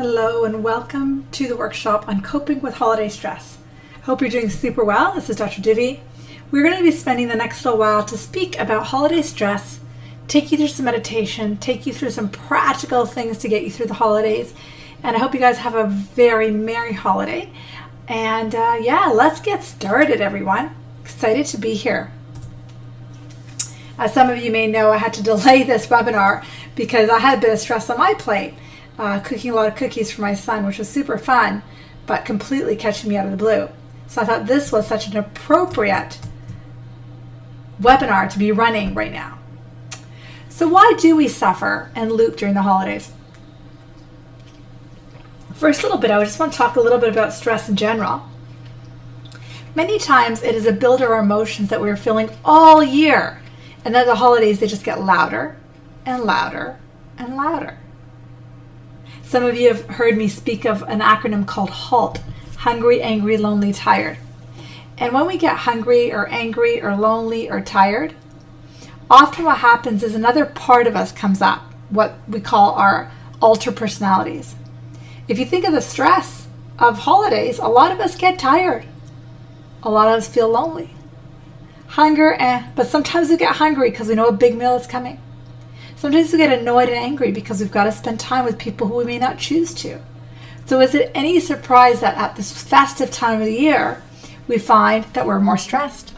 Hello and welcome to the workshop on coping with holiday stress. Hope you're doing super well. This is Dr. Divi. We're going to be spending the next little while to speak about holiday stress, take you through some meditation, take you through some practical things to get you through the holidays. And I hope you guys have a very merry holiday. And let's get started, everyone. Excited to be here. As some of you may know, I had to delay this webinar because I had a bit of stress on my plate. Cooking a lot of cookies for my son, which was super fun, but completely catching me out of the blue. So I thought this was such an appropriate webinar to be running right now. So why do we suffer and loop during the holidays? First little bit, I just want to talk a little bit about stress in general. Many times it is a build of our emotions that we're feeling all year. And then the holidays, they just get louder and louder and louder. Some of you have heard me speak of an acronym called HALT, hungry, angry, lonely, tired. And when we get hungry or angry or lonely or tired, often what happens is another part of us comes up, what we call our alter personalities. If you think of the stress of holidays, a lot of us get tired. A lot of us feel lonely. Hunger, but sometimes we get hungry because we know a big meal is coming. Sometimes we get annoyed and angry because we've got to spend time with people who we may not choose to. So is it any surprise that at this festive time of the year, we find that we're more stressed?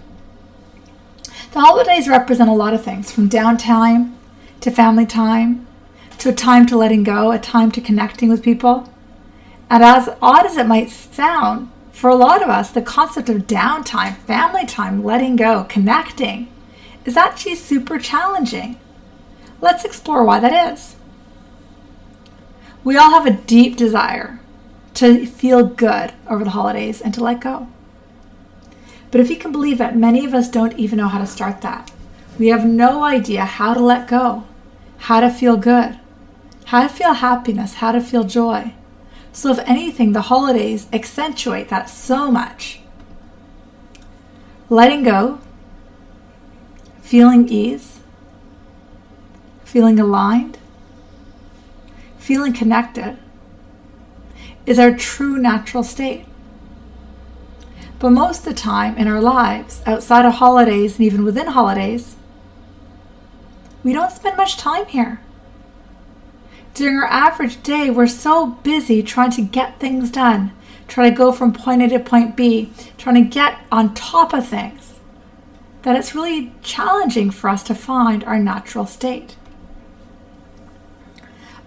The holidays represent a lot of things, from downtime to family time, to a time to letting go, a time to connecting with people. And as odd as it might sound, for a lot of us, the concept of downtime, family time, letting go, connecting, is actually super challenging. Let's explore why that is. We all have a deep desire to feel good over the holidays and to let go. But if you can believe it, many of us don't even know how to start that. We have no idea how to let go, how to feel good, how to feel happiness, how to feel joy. So if anything, the holidays accentuate that so much. Letting go, feeling ease, feeling aligned, feeling connected is our true natural state. But most of the time in our lives, outside of holidays and even within holidays, we don't spend much time here. During our average day, we're so busy trying to get things done, trying to go from point A to point B, trying to get on top of things, that it's really challenging for us to find our natural state.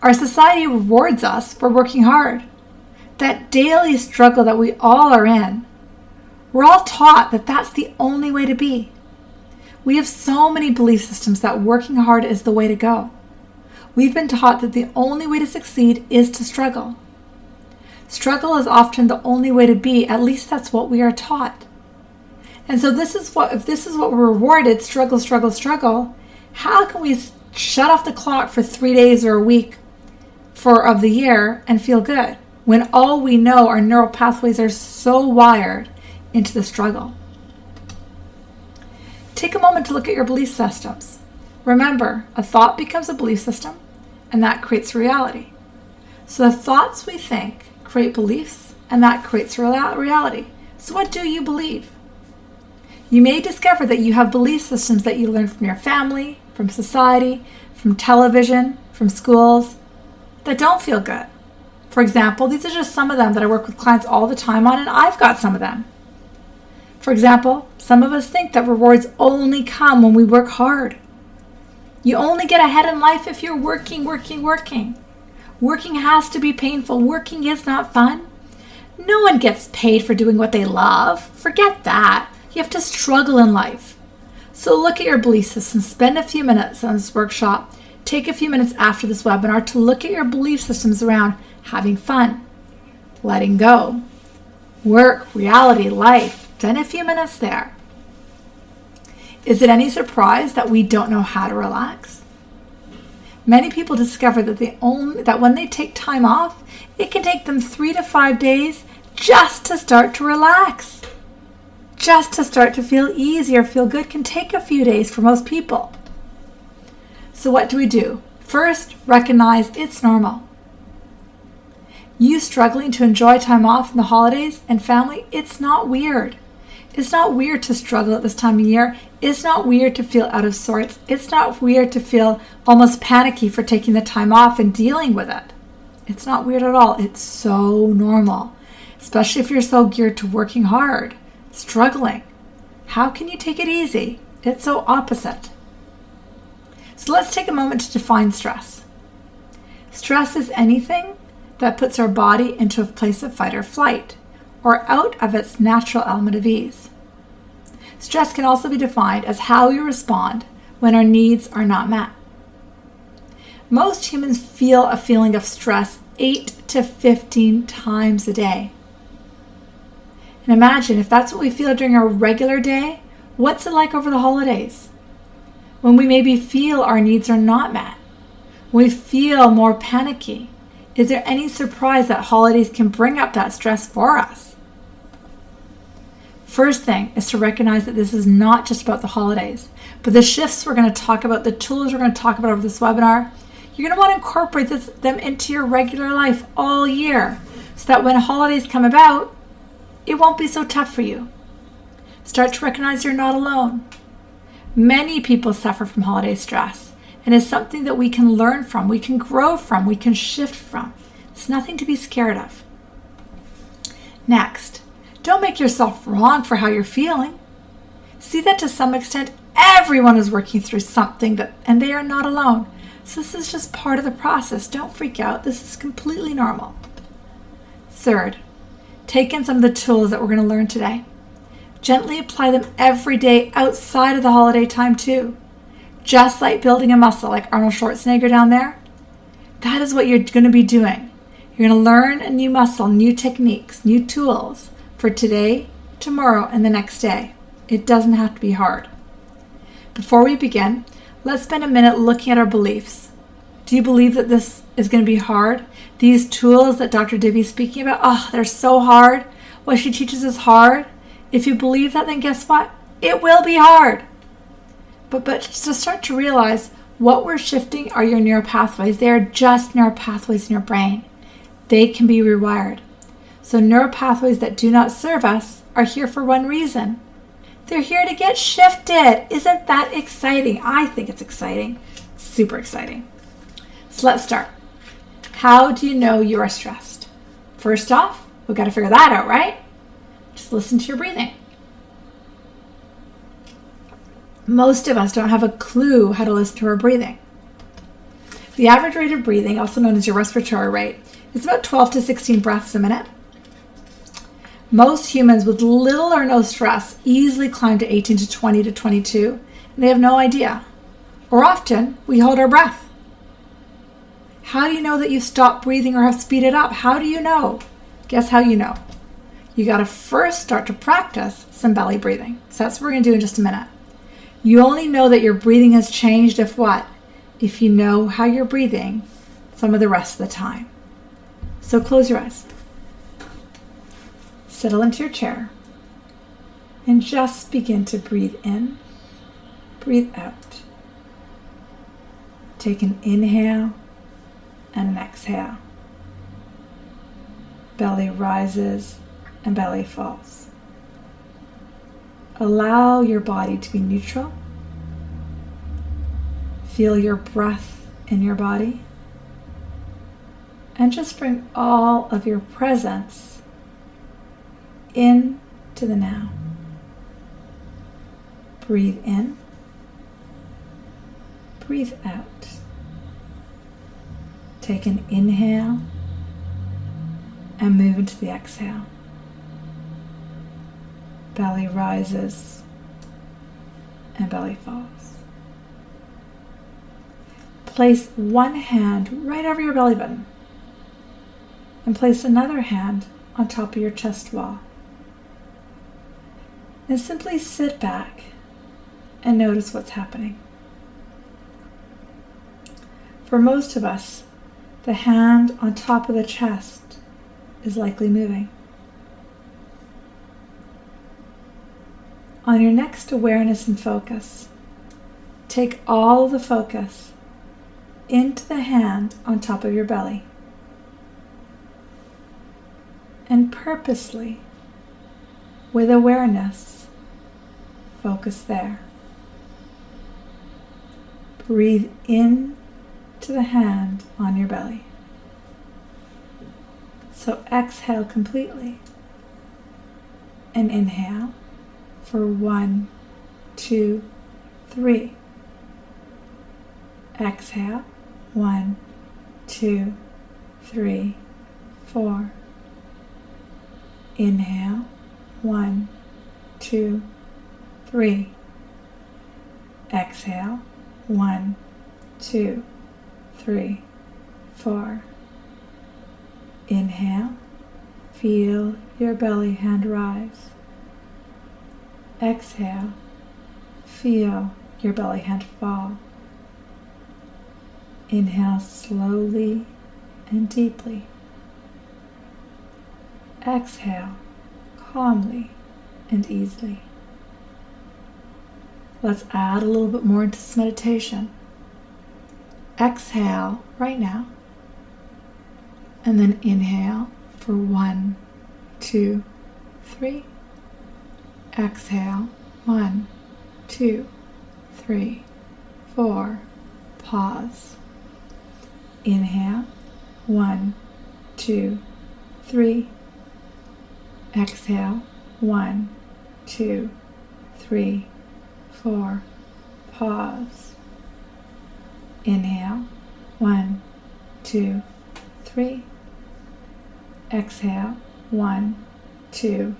Our society rewards us for working hard. That daily struggle that we all are in, we're all taught that that's the only way to be. We have so many belief systems that working hard is the way to go. We've been taught that the only way to succeed is to struggle. Struggle is often the only way to be, at least that's what we are taught. And so if this is what we're rewarded, struggle, struggle, struggle, how can we shut off the clock for 3 days or a week of the year and feel good when all we know, our neural pathways are so wired into the struggle? Take a moment to look at your belief systems. Remember, a thought becomes a belief system, and that creates reality. So the thoughts we think create beliefs, and that creates reality. So what do you believe? You may discover that you have belief systems that you learned from your family, from society, from television, from schools, that don't feel good. For example, these are just some of them that I work with clients all the time on, and I've got some of them. For example, some of us think that rewards only come when we work hard. You only get ahead in life if you're working. Working has to be painful. Working is not fun. No one gets paid for doing what they love. Forget that. You have to struggle in life. So look at your belief system. Spend a few minutes on this workshop. Take a few minutes after this webinar to look at your belief systems around having fun, letting go, work, reality, life. Spend a few minutes there. Is it any surprise that we don't know how to relax? Many people discover that when they take time off, it can take them 3 to 5 days just to start to relax. Just to start to feel easy or feel good can take a few days for most people. So what do? First, recognize it's normal. You struggling to enjoy time off in the holidays and family, it's not weird. It's not weird to struggle at this time of year. It's not weird to feel out of sorts. It's not weird to feel almost panicky for taking the time off and dealing with it. It's not weird at all. It's so normal, especially if you're so geared to working hard, struggling. How can you take it easy? It's so opposite. So let's take a moment to define stress. Stress is anything that puts our body into a place of fight or flight, or out of its natural element of ease. Stress can also be defined as how we respond when our needs are not met. Most humans feel a feeling of stress 8 to 15 times a day. And imagine if that's what we feel during our regular day, what's it like over the holidays? When we maybe feel our needs are not met, when we feel more panicky, is there any surprise that holidays can bring up that stress for us? First thing is to recognize that this is not just about the holidays, but the shifts we're going to talk about, the tools we're going to talk about over this webinar, you're going to want to incorporate them into your regular life all year so that when holidays come about, it won't be so tough for you. Start to recognize you're not alone. Many people suffer from holiday stress, and it's something that we can learn from, we can grow from, we can shift from. It's nothing to be scared of. Next, don't make yourself wrong for how you're feeling. See that to some extent, everyone is working through something and they are not alone. So this is just part of the process. Don't freak out. This is completely normal. Third, take in some of the tools that we're going to learn today. Gently apply them every day outside of the holiday time too. Just like building a muscle, like Arnold Schwarzenegger down there. That is what you're going to be doing. You're going to learn a new muscle, new techniques, new tools for today, tomorrow, and the next day. It doesn't have to be hard. Before we begin, let's spend a minute looking at our beliefs. Do you believe that this is going to be hard? These tools that Dr. Dibi is speaking about, they're so hard. What she teaches is hard. If you believe that, then guess what? It will be hard. But to start to realize what we're shifting are your neural pathways. They are just neural pathways in your brain. They can be rewired. So neural pathways that do not serve us are here for one reason. They're here to get shifted. Isn't that exciting? I think it's exciting. Super exciting. So let's start. How do you know you are stressed? First off, we've got to figure that out, right? Just listen to your breathing. Most of us don't have a clue how to listen to our breathing. The average rate of breathing, also known as your respiratory rate, is about 12 to 16 breaths a minute. Most humans with little or no stress easily climb to 18 to 20 to 22, and they have no idea. Or often, we hold our breath. How do you know that you've stopped breathing or have speeded up? How do you know? Guess how you know. You got to first start to practice some belly breathing. So that's what we're going to do in just a minute. You only know that your breathing has changed if what? If you know how you're breathing some of the rest of the time. So close your eyes. Settle into your chair and just begin to breathe in, breathe out. Take an inhale and an exhale. Belly rises and belly falls. Allow your body to be neutral. Feel your breath in your body. And just bring all of your presence into the now. Breathe in. Breathe out. Take an inhale and move into the exhale. Belly rises and belly falls. Place one hand right over your belly button and place another hand on top of your chest wall. And simply sit back and notice what's happening. For most of us, the hand on top of the chest is likely moving. On your next awareness and focus, take all the focus into the hand on top of your belly. and purposely, with awareness, focus there. Breathe in to the hand on your belly. So exhale completely and inhale for 1, 2, 3. Exhale, 1, 2, 3, 4. Inhale, 1, 2, 3. Exhale, 1, 2, 3, 4. Inhale, feel your belly hand rise. Exhale, feel your belly hand fall. Inhale slowly and deeply. Exhale calmly and easily. Let's add a little bit more into this meditation. Exhale right now, and then inhale for 1, 2, 3. Exhale, 1, 2, 3, 4. Pause. Inhale, 1, 2, 3. Exhale, 1, 2, 3, 4. Pause. Inhale, 1, 2, 3. Exhale, 1, 2,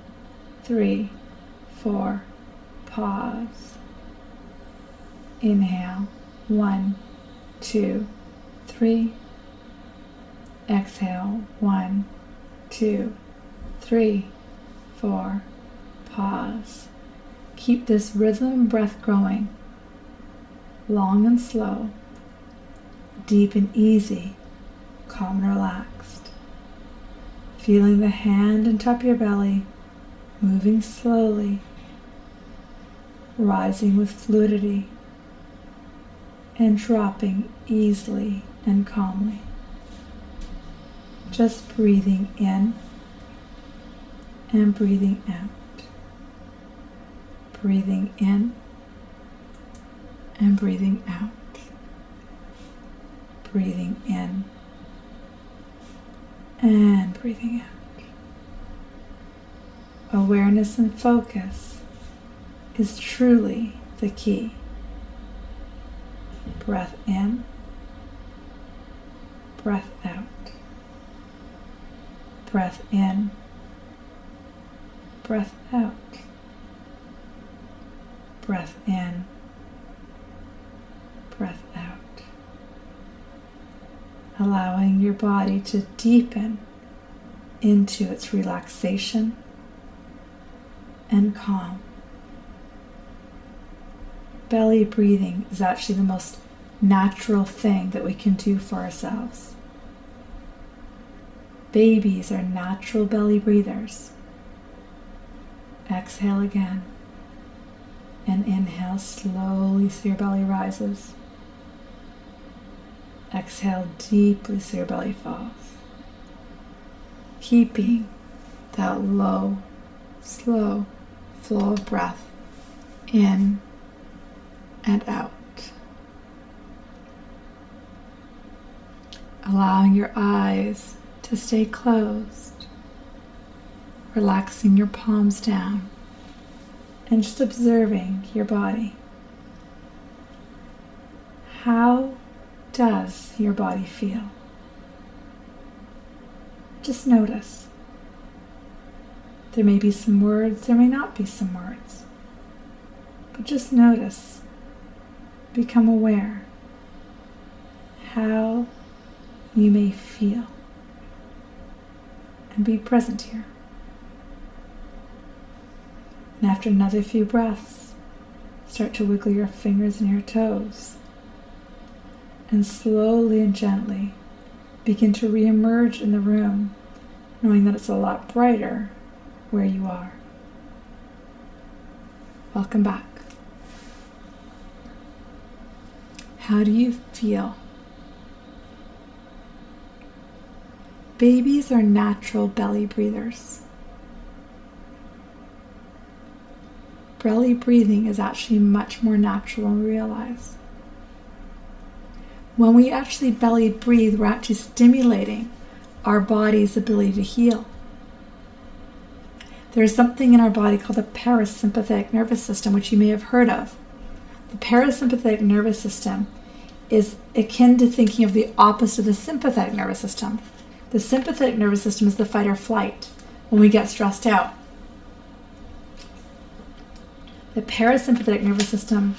3, 4. Pause. Inhale, 1, 2, 3. Exhale, 1, 2, 3, 4. Pause. Keep this rhythm breath going, long and slow, deep and easy, calm and relaxed. Feeling the hand on top of your belly, moving slowly, rising with fluidity, and dropping easily and calmly. Just breathing in and breathing out. Breathing in and breathing out. Breathing in and breathing out. Awareness and focus is truly the key. Breath in, breath out. Breath in, breath out. Breath in, breath out. Allowing your body to deepen into its relaxation and calm. Belly breathing is actually the most natural thing that we can do for ourselves. Babies are natural belly breathers. Exhale again. And inhale slowly so your belly rises. Exhale deeply so your belly falls. Keeping that low, slow flow of breath in and out. Allowing your eyes to stay closed. Relaxing your palms down. And just observing your body. How does your body feel? Just notice. There may be some words, there may not be some words. But just notice. Become aware how you may feel. And be present here. And after another few breaths, start to wiggle your fingers and your toes. And slowly and gently begin to re-emerge in the room, knowing that it's a lot brighter where you are. Welcome back. How do you feel? Babies are natural belly breathers. Belly breathing is actually much more natural than we realize. When we actually belly breathe, we're actually stimulating our body's ability to heal. There's something in our body called the parasympathetic nervous system, which you may have heard of. The parasympathetic nervous system is akin to thinking of the opposite of the sympathetic nervous system. The sympathetic nervous system is the fight or flight when we get stressed out. The parasympathetic nervous system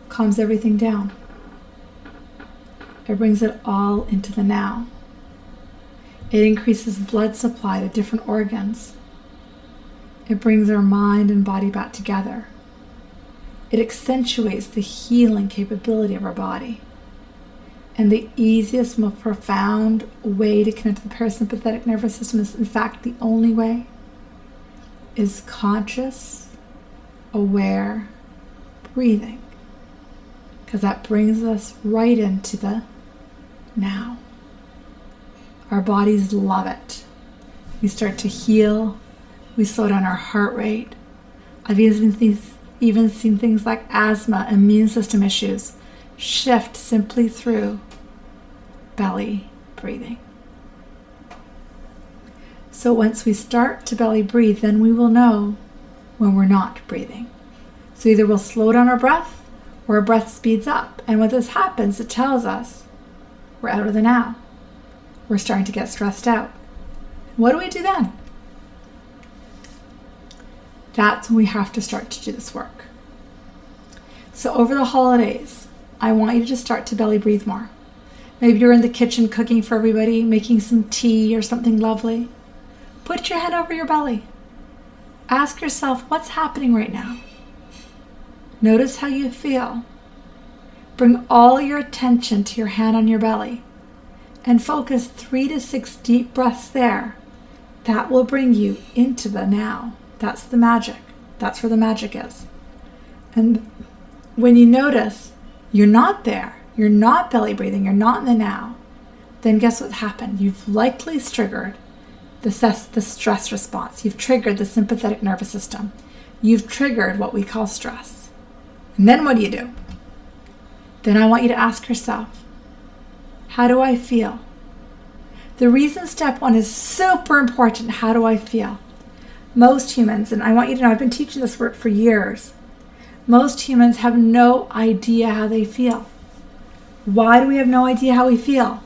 calms everything down. It brings it all into the now. It increases blood supply to different organs. It brings our mind and body back together. It accentuates the healing capability of our body. And the easiest, most profound way to connect to the parasympathetic nervous system is, in fact, the only way, is conscious, aware breathing. Because that brings us right into the now. Our bodies love it. We start to heal. We slow down our heart rate. I've even seen things like asthma, immune system issues shift simply through belly breathing. So once we start to belly breathe, then we will know when we're not breathing. So either we'll slow down our breath or our breath speeds up. And when this happens, it tells us we're out of the now. We're starting to get stressed out. What do we do then? That's when we have to start to do this work. So over the holidays, I want you to just start to belly breathe more. Maybe you're in the kitchen cooking for everybody, making some tea or something lovely. Put your head over your belly. Ask yourself, what's happening right now? Notice how you feel. Bring all your attention to your hand on your belly and focus 3 to 6 deep breaths there. That will bring you into the now. That's the magic. That's where the magic is. And when you notice you're not there, you're not belly breathing, you're not in the now, then guess what happened? You've likely triggered the stress response. You've triggered the sympathetic nervous system. You've triggered what we call stress. And then what do? Then I want you to ask yourself, how do I feel? The reason step 1 is super important. How do I feel? Most humans, and I want you to know, I've been teaching this work for years. Most humans have no idea how they feel. Why do we have no idea how we feel?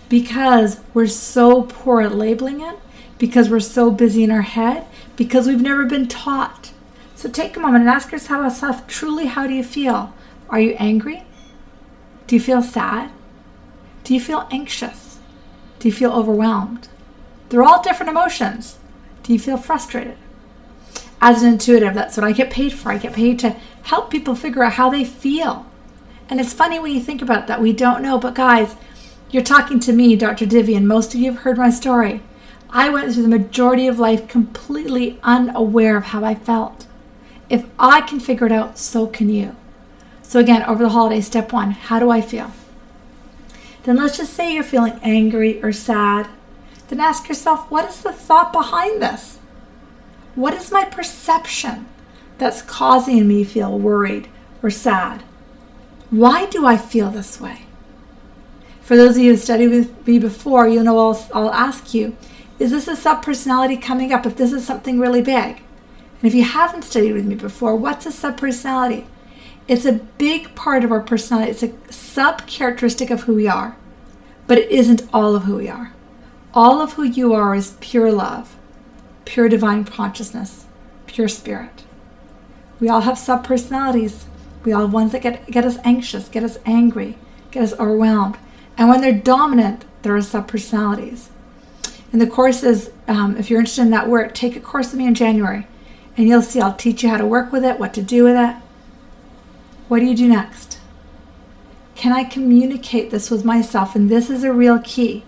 Because we're so poor at labeling it, because we're so busy in our head, because we've never been taught. So take a moment and ask yourself, truly, how do you feel? Are you angry? Do you feel sad? Do you feel anxious? Do you feel overwhelmed? They're all different emotions. Do you feel frustrated? As an intuitive, that's what I get paid for. I get paid to help people figure out how they feel. And it's funny when you think about that, we don't know. But guys, you're talking to me, Dr. Divya, and most of you have heard my story. I went through the majority of life completely unaware of how I felt. If I can figure it out, so can you. So again, over the holiday, step 1, how do I feel? Then let's just say you're feeling angry or sad. Then ask yourself, what is the thought behind this? What is my perception that's causing me to feel worried or sad? Why do I feel this way? For those of you who studied with me before, you'll know I'll ask you, is this a subpersonality coming up if this is something really big? And if you haven't studied with me before, what's a subpersonality? It's a big part of our personality. It's a sub-characteristic of who we are, but it isn't all of who we are. All of who you are is pure love, pure divine consciousness, pure spirit. We all have sub-personalities. We all have ones that get us anxious, get us angry, get us overwhelmed. And when they're dominant, there are sub-personalities. In the courses, if you're interested in that work, take a course with me in January, and you'll see I'll teach you how to work with it, what to do with it. What do you do next? Can I communicate this with myself? And this is a real key.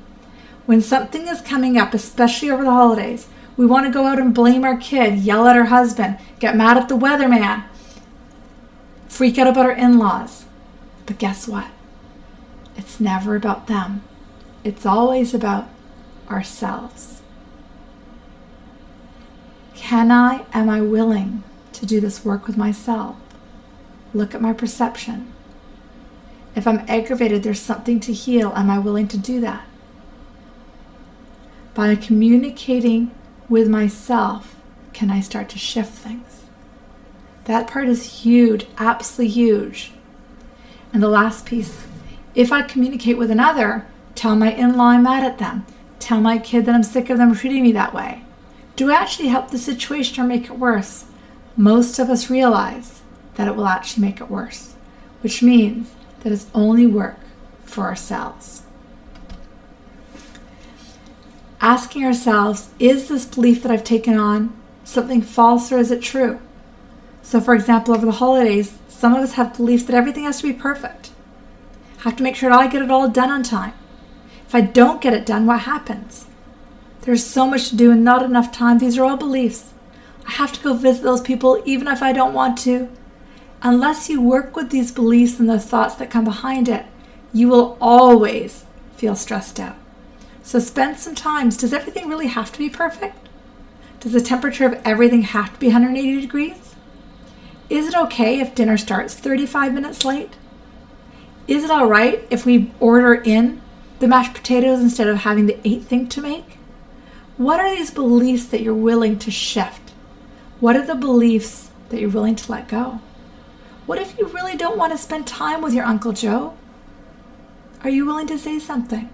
When something is coming up, especially over the holidays, we want to go out and blame our kid, yell at our husband, get mad at the weatherman, freak out about our in-laws. But guess what? It's never about them. It's always about ourselves. Am I willing to do this work with myself? Look at my perception. If I'm aggravated, there's something to heal. Am I willing to do that? By communicating with myself, can I start to shift things? That part is huge, absolutely huge. And the last piece, if I communicate with another, tell my in-law I'm mad at them, tell my kid that I'm sick of them treating me that way. Do I actually help the situation or make it worse? Most of us realize that it will actually make it worse, which means that it's only work for ourselves. Asking ourselves, is this belief that I've taken on something false or is it true? So for example, over the holidays, some of us have beliefs that everything has to be perfect. I have to make sure I get it all done on time. If I don't get it done, what happens? There's so much to do and not enough time. These are all beliefs. I have to go visit those people even if I don't want to. Unless you work with these beliefs and the thoughts that come behind it, you will always feel stressed out. So spend some time. Does everything really have to be perfect? Does the temperature of everything have to be 180 degrees? Is it okay if dinner starts 35 minutes late? Is it all right if we order in the mashed potatoes instead of having the 8th thing to make? What are these beliefs that you're willing to shift? What are the beliefs that you're willing to let go? What if you really don't want to spend time with your Uncle Joe? Are you willing to say something?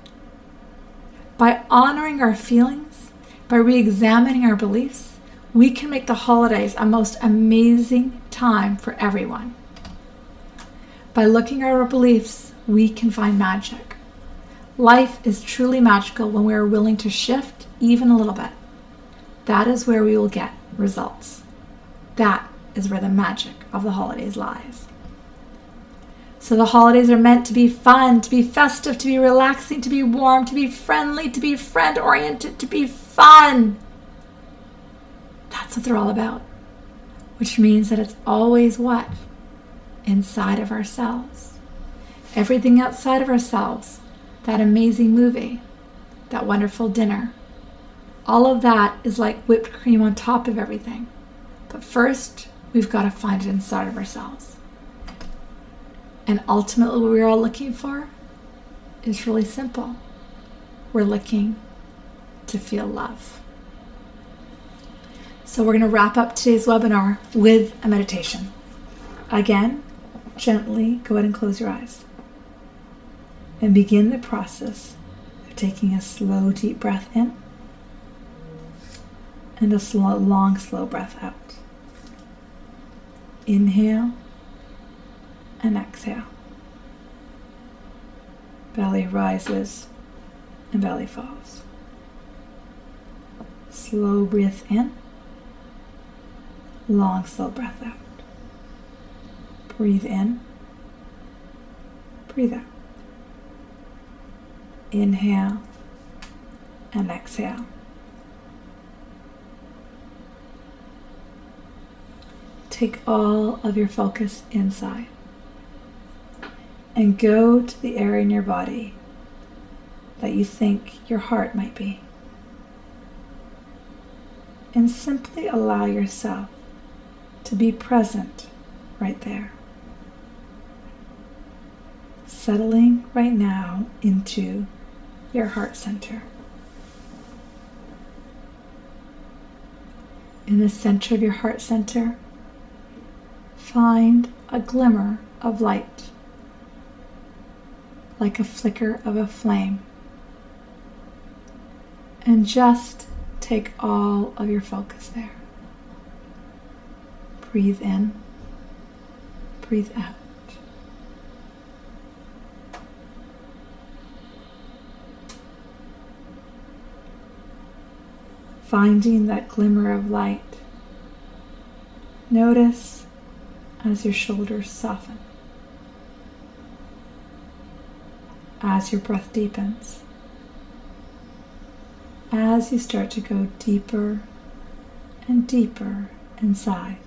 By honoring our feelings, by re-examining our beliefs, we can make the holidays a most amazing time for everyone. By looking at our beliefs, we can find magic. Life is truly magical when we are willing to shift even a little bit. That is where we will get results. That is where the magic of the holidays lies. So the holidays are meant to be fun, to be festive, to be relaxing, to be warm, to be friendly, to be friend-oriented, to be fun. That's what they're all about. Which means that it's always what? Inside of ourselves. Everything outside of ourselves, that amazing movie, that wonderful dinner, all of that is like whipped cream on top of everything. But first, we've got to find it inside of ourselves. And ultimately what we're all looking for is really simple. We're looking to feel love. So we're going to wrap up today's webinar with a meditation. Again, gently go ahead and close your eyes. And begin the process of taking a slow, deep breath in and a long, slow breath out. Inhale and exhale. Belly rises and belly falls. Slow breath in. Long, slow breath out. Breathe in. Breathe out. Inhale and exhale. Take all of your focus inside and go to the area in your body that you think your heart might be. And simply allow yourself to be present right there. Settling right now into your heart center. In the center of your heart center, find a glimmer of light, like a flicker of a flame. And just take all of your focus there. Breathe in, breathe out. Finding that glimmer of light, notice as your shoulders soften, as your breath deepens, as you start to go deeper and deeper inside.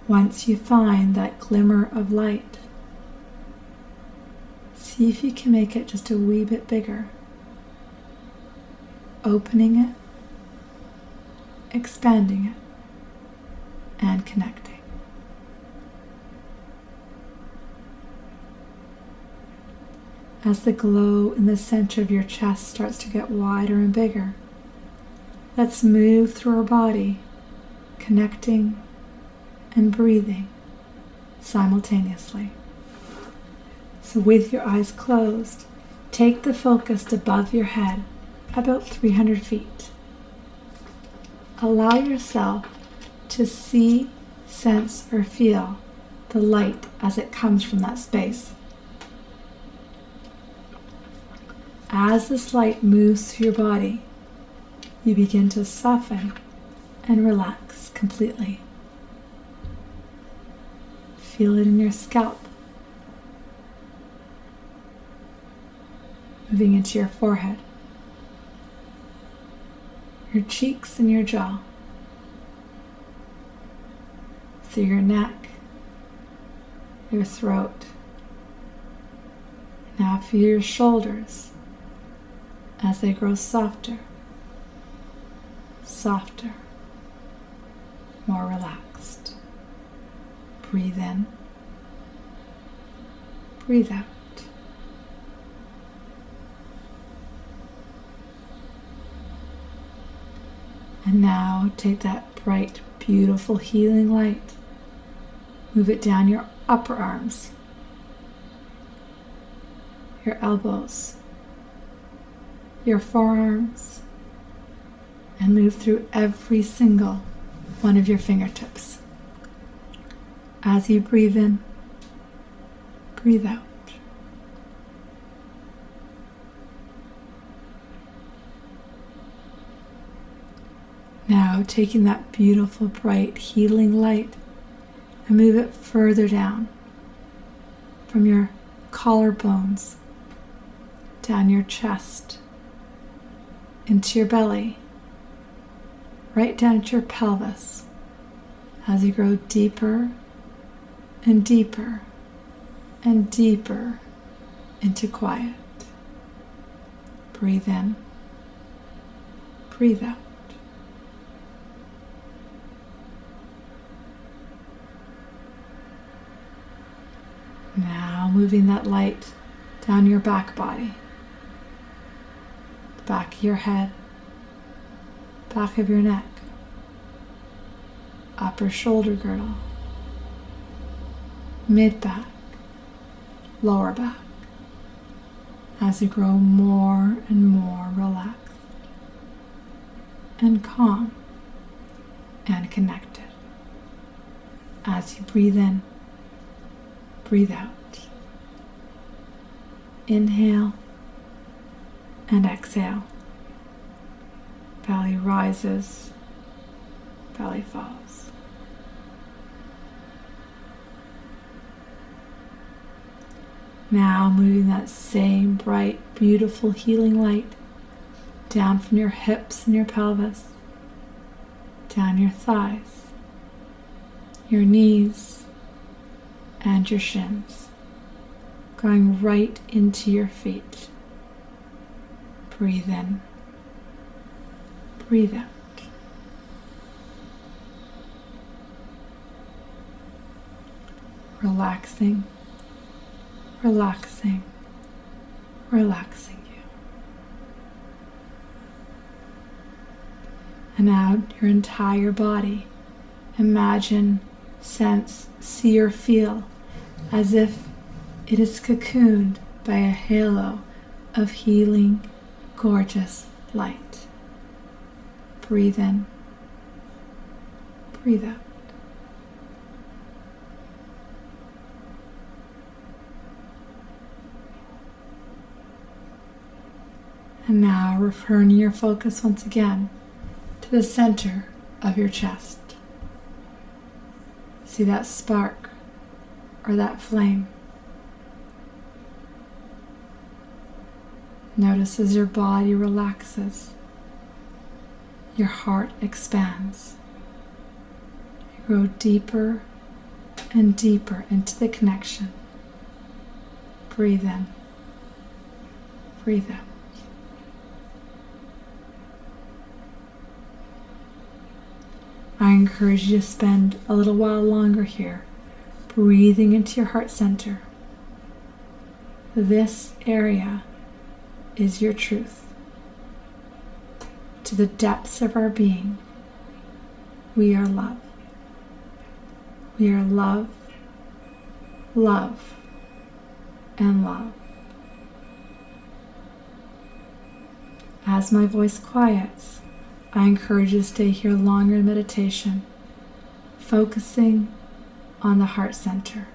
Once you find that glimmer of light, see See if you can make it just a wee bit bigger. Opening it, expanding it, and connecting. As the glow in the center of your chest starts to get wider and bigger, let's move through our body, connecting and breathing simultaneously. So with your eyes closed, take the focus above your head, about 300 feet. Allow yourself to see, sense, or feel the light as it comes from that space. As this light moves through your body, you begin to soften and relax completely. Feel it in your scalp, moving into your forehead, your cheeks and your jaw, through your neck, your throat. Now feel your shoulders as they grow softer, softer, more relaxed. Breathe in, breathe out. And now take that bright, beautiful healing light, move it down your upper arms, your elbows, your forearms, and move through every single one of your fingertips. As you breathe in, breathe out. Now taking that beautiful, bright, healing light and move it further down from your collarbones, down your chest, into your belly, right down to your pelvis as you grow deeper and deeper and deeper into quiet. Breathe in, breathe out. Now moving that light down your back body, the back of your head, back of your neck, upper shoulder girdle, mid-back, lower back, as you grow more and more relaxed and calm and connected. As you breathe in, breathe out. Inhale and exhale. Belly rises, belly falls. Now moving that same bright, beautiful healing light down from your hips and your pelvis, down your thighs, your knees, and your shins, going right into your feet. Breathe in, breathe out. Relaxing, relaxing, relaxing you. And now your entire body, imagine, sense, see, or feel as if it is cocooned by a halo of healing, gorgeous light. Breathe in, breathe out. And now returning your focus once again to the center of your chest. See that spark or that flame. Notice as your body relaxes, your heart expands. You grow deeper and deeper into the connection. Breathe in, Breathe out. I encourage you to spend a little while longer here, breathing into your heart center. This area is your truth. To the depths of our being, we are love. We are love, love, and love. As my voice quiets, I encourage you to stay here longer in meditation, focusing on the heart center,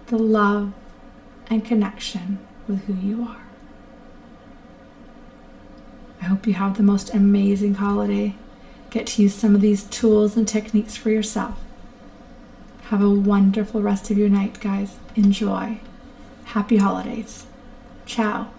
the love and connection with who you are. I hope you have the most amazing holiday. Get to use some of these tools and techniques for yourself. Have a wonderful rest of your night, guys. Enjoy. Happy holidays. Ciao.